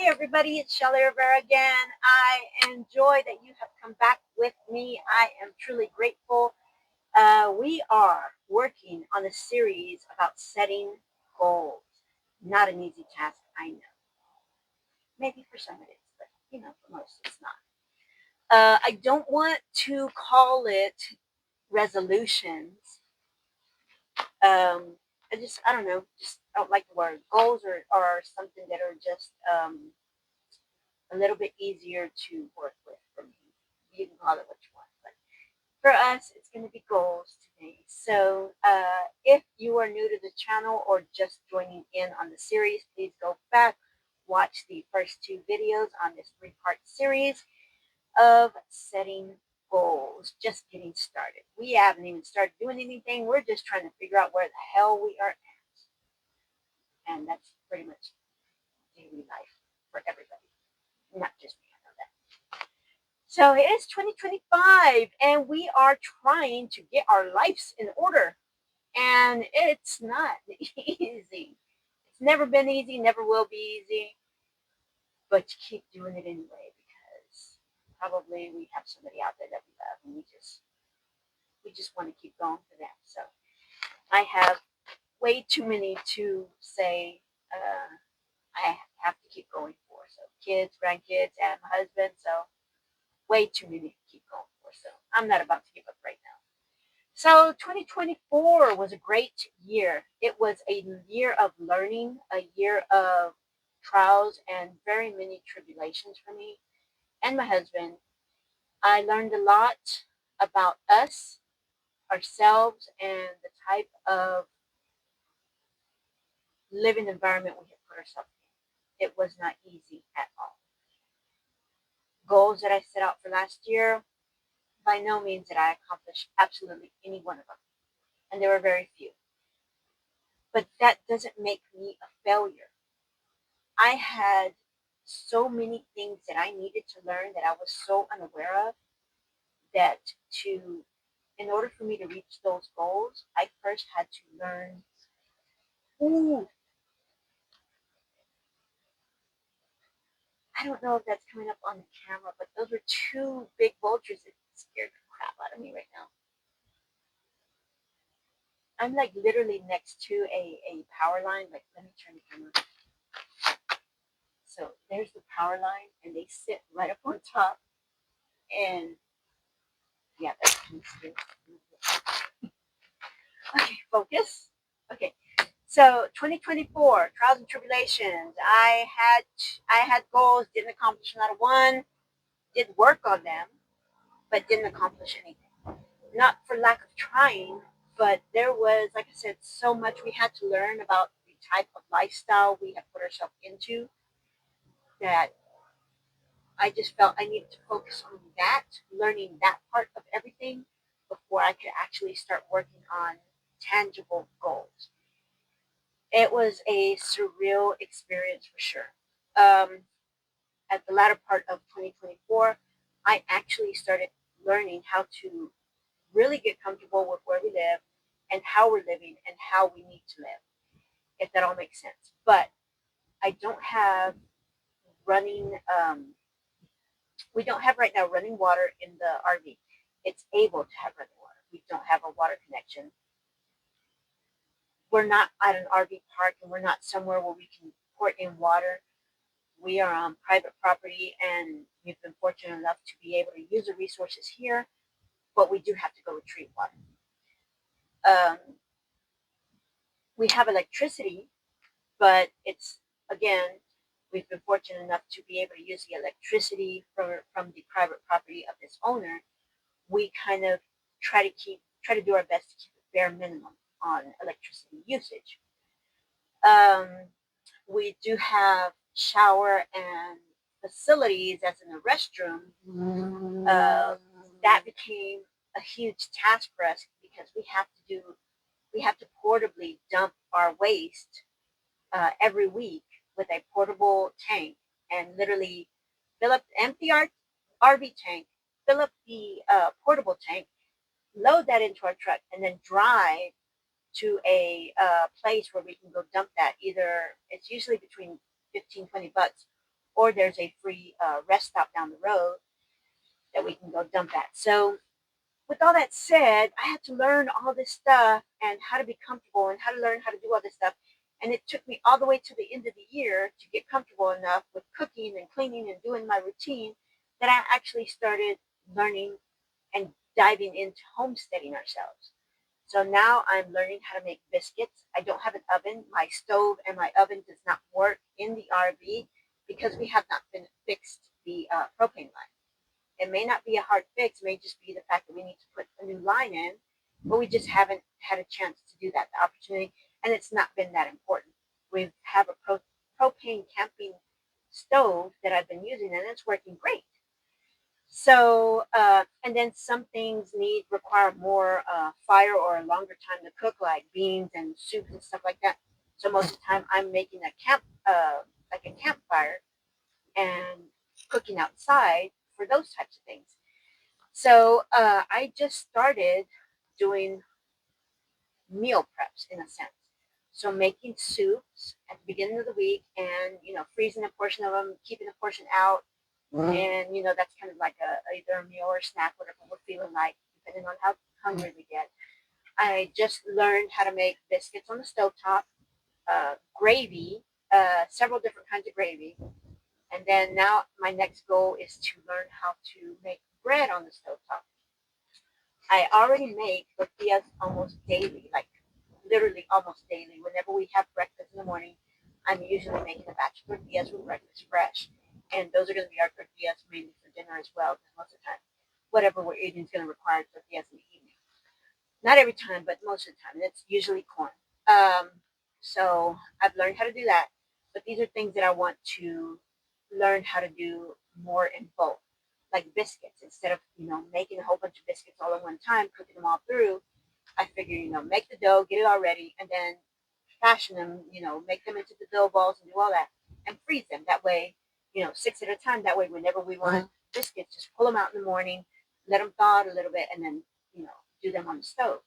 Hey everybody, it's Shelly Rivera again. I enjoy that you have come back with me. I am truly grateful. We are working on a series about setting goals. Not an easy task, I know. Maybe for some it is, but for most it's not. I don't want to call it resolutions. I don't know, just I don't like the word. Goals are something that are just a little bit easier to work with for me. You can call it what you want, but for us, it's going to be goals today. So, if you are new to the channel or just joining in on the series, please go back, watch the first two videos on this three-part series of setting goals. Just getting started. We haven't even started doing anything. We're just trying to figure out where the hell we are at, and that's pretty much daily life for everybody, not just me. I know that. So it is 2025 and we are trying to get our lives in order. And it's not easy. It's never been easy, never will be easy. But you keep doing it anyway because probably we have somebody out there that we love and we just want to keep going for them. So I have way too many to say I have to keep going for. So kids, grandkids, and my husband. So way too many to keep going for. So I'm not about to give up right now. So 2024 was a great year. It was a year of learning, a year of trials and very many tribulations for me and my husband. I learned a lot about us, ourselves, and the type of living environment we have put ourselves in. It was not easy at all. Goals that I set out for last year, by no means did I accomplish absolutely any one of them. And there were very few. But that doesn't make me a failure. I had so many things that I needed to learn that I was so unaware of that in order for me to reach those goals, I first had to learn. Ooh, I don't know if that's coming up on the camera, but those were two big vultures that scared the crap out of me right now. I'm like literally next to a power line. Like, let me turn the camera. So there's the power line, and they sit right up on top. And yeah, that's scary. Okay, focus. Okay, so 2024 trials and tribulations. I had goals, didn't accomplish not a one. Did work on them, but didn't accomplish anything. Not for lack of trying, but there was, like I said, so much we had to learn about the type of lifestyle we had put ourselves into that I just felt I needed to focus on that, learning that part of everything before I could actually start working on tangible goals. It was a surreal experience for sure. Um, at the latter part of 2024, I actually started learning how to really get comfortable with where we live and how we're living and how we need to live, if that all makes sense. But I don't have running, we don't have right now running water in the RV. It's able to have running water. We don't have a water connection. We're not at an RV park and we're not somewhere where we can pour in water. We are on private property and we've been fortunate enough to be able to use the resources here, but we do have to go retrieve water. Um, we have electricity, but it's, again, we've been fortunate enough to be able to use the electricity from the private property of this owner. We kind of try to do our best to keep a bare minimum on electricity usage. Um, we do have shower and facilities, as in a restroom. That became a huge task for us because we have to portably dump our waste every week with a portable tank and literally fill up, empty our RV tank, fill up the portable tank, load that into our truck, and then drive to a place where we can go dump that. Either it's usually between 15, $20, or there's a free rest stop down the road that we can go dump at. So with all that said, I had to learn all this stuff and how to be comfortable and how to learn how to do all this stuff. And it took me all the way to the end of the year to get comfortable enough with cooking and cleaning and doing my routine that I actually started learning and diving into homesteading ourselves. So now I'm learning how to make biscuits. I don't have an oven. My stove and my oven does not work in the RV because we have not been fixed the propane line. It may not be a hard fix. It may just be the fact that we need to put a new line in, but we just haven't had a chance to do that, the opportunity, and it's not been that important. We have a propane camping stove that I've been using, and it's working great. So, and then some things require more fire or a longer time to cook, like beans and soups and stuff like that. So most of the time, I'm making like a campfire, and cooking outside for those types of things. So I just started doing meal preps in a sense. So making soups at the beginning of the week, and freezing a portion of them, keeping a portion out, and that's kind of like either a meal or a snack, whatever we're feeling like, depending on how hungry we get. I just learned how to make biscuits on the stovetop, gravy, several different kinds of gravy, and then now my next goal is to learn how to make bread on the stovetop. I already make tortillas almost daily, like literally almost daily. Whenever we have breakfast in the morning, I'm usually making a batch of tortillas for breakfast fresh. And those are going to be our tortillas mainly for dinner as well, because most of the time, whatever we're eating is going to require tortillas in the evening. Not every time, but most of the time. And it's usually corn. So I've learned how to do that. But these are things that I want to learn how to do more in bulk, like biscuits. Instead of making a whole bunch of biscuits all at one time, cooking them all through, I figure make the dough, get it all ready, and then fashion them. Make them into the dough balls and do all that, and freeze them. That way, 6 at a time. That way, whenever we want biscuits, just pull them out in the morning, let them thaw out a little bit, and then do them on the stove.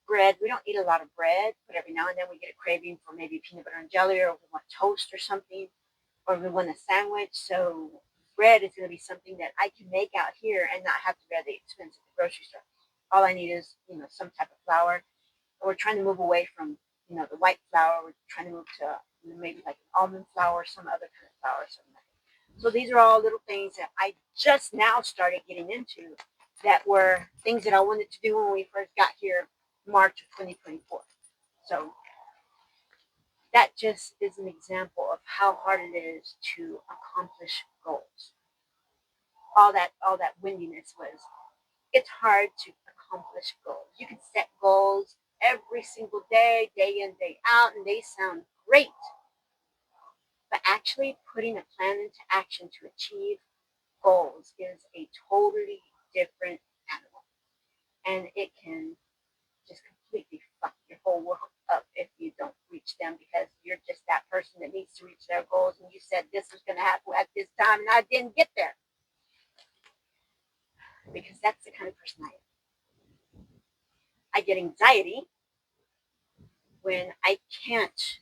Bread, we don't eat a lot of bread, but every now and then we get a craving for maybe peanut butter and jelly, or we want toast or something, or we want a sandwich. So bread is going to be something that I can make out here and not have to buy the expense at the grocery store. All I need is some type of flour. And we're trying to move away from the white flour. We're trying to move to maybe like an almond flour or some other kind of flour. So these are all little things that I just now started getting into, that were things that I wanted to do when we first got here, March of 2024. So that just is an example of how hard it is to accomplish goals. All that windiness was, it's hard to accomplish goals. You can set goals every single day, day in, day out, and they sound great. But actually putting a plan into action to achieve goals is a totally different animal. And it can just completely fuck your whole world up if you don't reach them, because you're just that person that needs to reach their goals, and you said this was going to happen at this time and I didn't get there. Because that's the kind of person I am. I get anxiety when I can't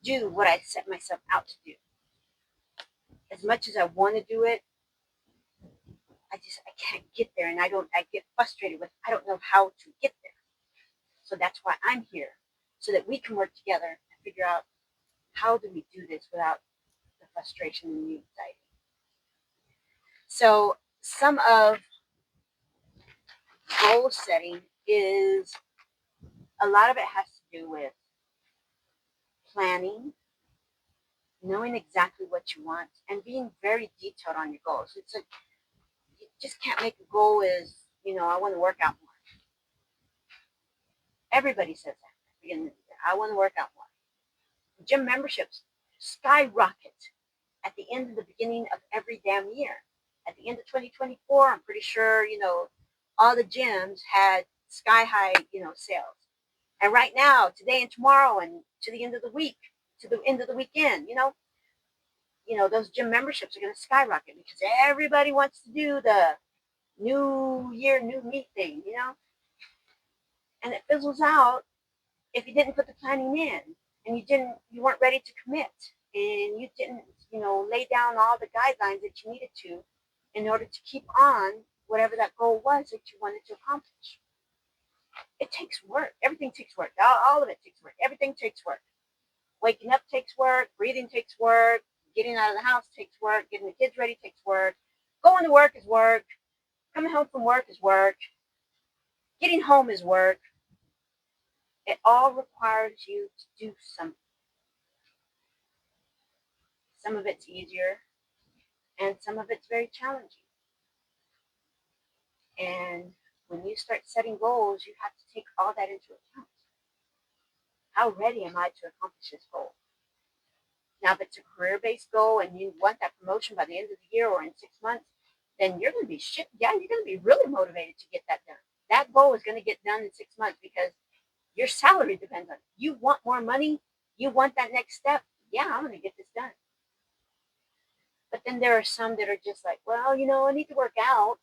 do what I set myself out to do. As much as I want to do it, I can't get there, and I get frustrated with, I don't know how to get there. So that's why I'm here, so that we can work together and figure out, how do we do this without the frustration and the anxiety. So some of goal setting is, a lot of it has to do with planning, knowing exactly what you want, and being very detailed on your goals. It's like, you just can't make a goal as, I want to work out more. Everybody says that at the beginning of the year. I want to work out more. Gym memberships skyrocket at the end of the beginning of every damn year. At the end of 2024, I'm pretty sure, all the gyms had sky high, sales. And right now, today and tomorrow, and to the end of the week, to the end of the weekend, those gym memberships are going to skyrocket, because everybody wants to do the new year, new me thing, and it fizzles out if you didn't put the planning in, and you weren't ready to commit, and you didn't, lay down all the guidelines that you needed to in order to keep on whatever that goal was that you wanted to accomplish. It takes work. Everything takes work. All of it takes work. Everything takes work. Waking up takes work. Breathing takes work. Getting out of the house takes work. Getting the kids ready takes work. Going to work is work. Coming home from work is work. Getting home is work. It all requires you to do something. Some of it's easier, and some of it's very challenging. And when you start setting goals, you have to take all that into account. How ready am I to accomplish this goal? Now, if it's a career-based goal and you want that promotion by the end of the year or in 6 months, then you're going to be you're going to be really motivated to get that done. That goal is going to get done in 6 months because your salary depends on it. You want more money. You want that next step. Yeah, I'm going to get this done. But then there are some that are just like, well, I need to work out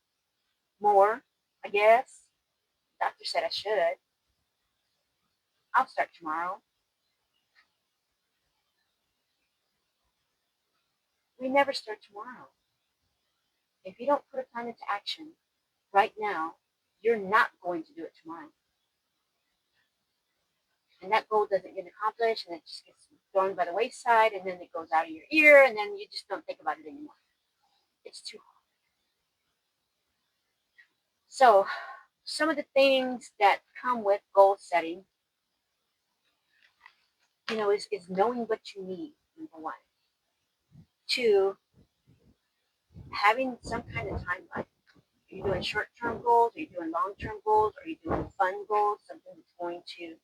more, I guess. Doctor said I should. I'll start tomorrow. We never start tomorrow. If you don't put a plan into action right now, you're not going to do it tomorrow. And that goal doesn't get accomplished, and it just gets thrown by the wayside, and then it goes out of your ear, and then you just don't think about it anymore. It's too hard. So, some of the things that come with goal setting, is knowing what you need, number one. Two, having some kind of timeline. Are you doing short-term goals? Are you doing long-term goals? Are you doing fun goals? Something that's going to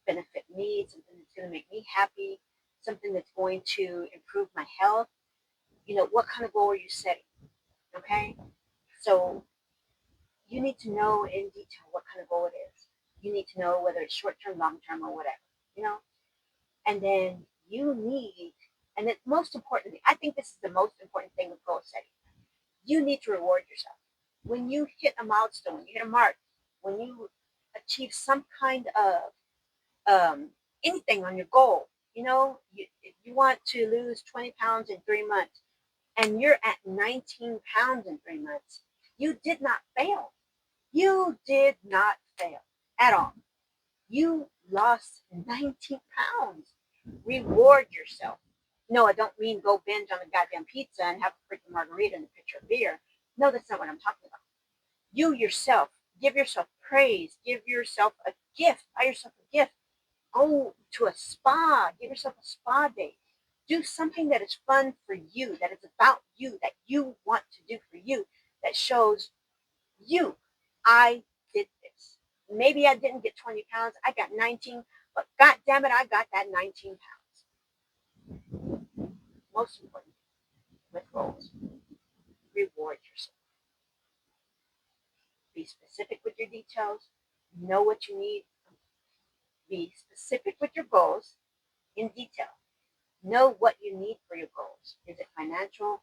benefit me, something that's going to make me happy, something that's going to improve my health? What kind of goal are you setting? Okay? So you need to know in detail what kind of goal it is. You need to know whether it's short-term, long-term, or whatever, you know? And then you need, and the most importantly, I think this is the most important thing with goal setting. You need to reward yourself. When you hit a milestone, when you hit a mark, when you achieve some kind of anything on your goal, if you want to lose 20 pounds in 3 months and you're at 19 pounds in 3 months, you did not fail. You did not fail at all. You lost 19 pounds. Reward yourself. No, I don't mean go binge on a goddamn pizza and have a freaking margarita and a pitcher of beer. No, that's not what I'm talking about. You yourself, give yourself praise. Give yourself a gift. Buy yourself a gift. Go to a spa. Give yourself a spa day. Do something that is fun for you, that is about you, that you want to do for you, that shows you, I did this. Maybe I didn't get 20 pounds. I got 19, but God damn it, I got that 19 pounds. Most important with goals, reward yourself. Be specific with your details. Know what you need. Be specific with your goals in detail. Know what you need for your goals. Is it financial?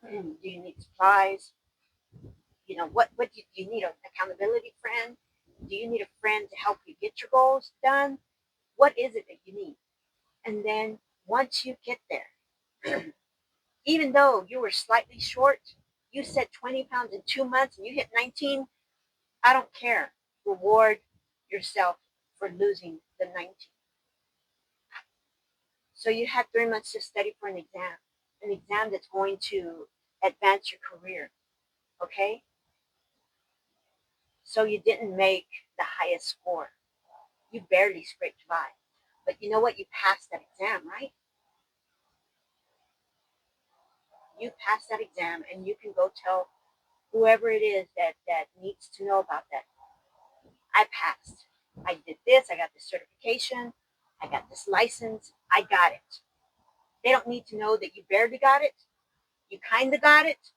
Do you need supplies? What do you need? An accountability friend? Do you need a friend to help you get your goals done? What is it that you need? And then once you get there, even though you were slightly short, you said 20 pounds in 2 months and you hit 19, I don't care. Reward yourself for losing the 19. So you had 3 months to study for an exam that's going to advance your career. Okay? So you didn't make the highest score. You barely scraped by. But you know what? You passed that exam, right? You passed that exam and you can go tell whoever it is that needs to know about that. I passed. I did this. I got this certification. I got this license. I got it. They don't need to know that you barely got it. You kind of got it.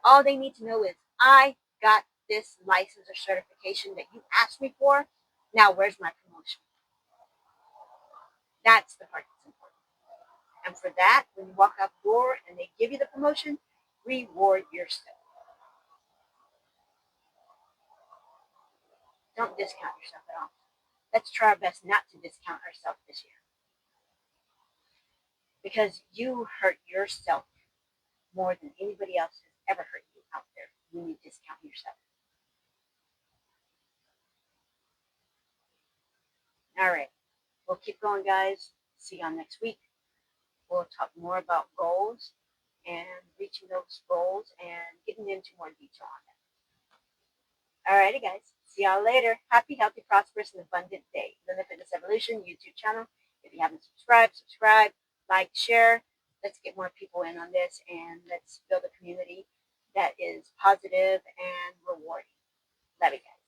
All they need to know is I got this license or certification that you asked me for. Now, where's my promotion? That's the part that's important. And for that, when you walk out the door and they give you the promotion, reward yourself. Don't discount yourself at all. Let's try our best not to discount ourselves this year. because you hurt yourself more than anybody else has ever hurt you out there when you discount yourself. All right. We'll keep going, guys. See y'all next week. We'll talk more about goals and reaching those goals and getting into more detail on that. Alrighty, guys. See y'all later. Happy, healthy, prosperous, and abundant day. Limit Fitness Evolution YouTube channel. If you haven't subscribed, subscribe, like, share. Let's get more people in on this and let's build a community that is positive and rewarding. Love you guys.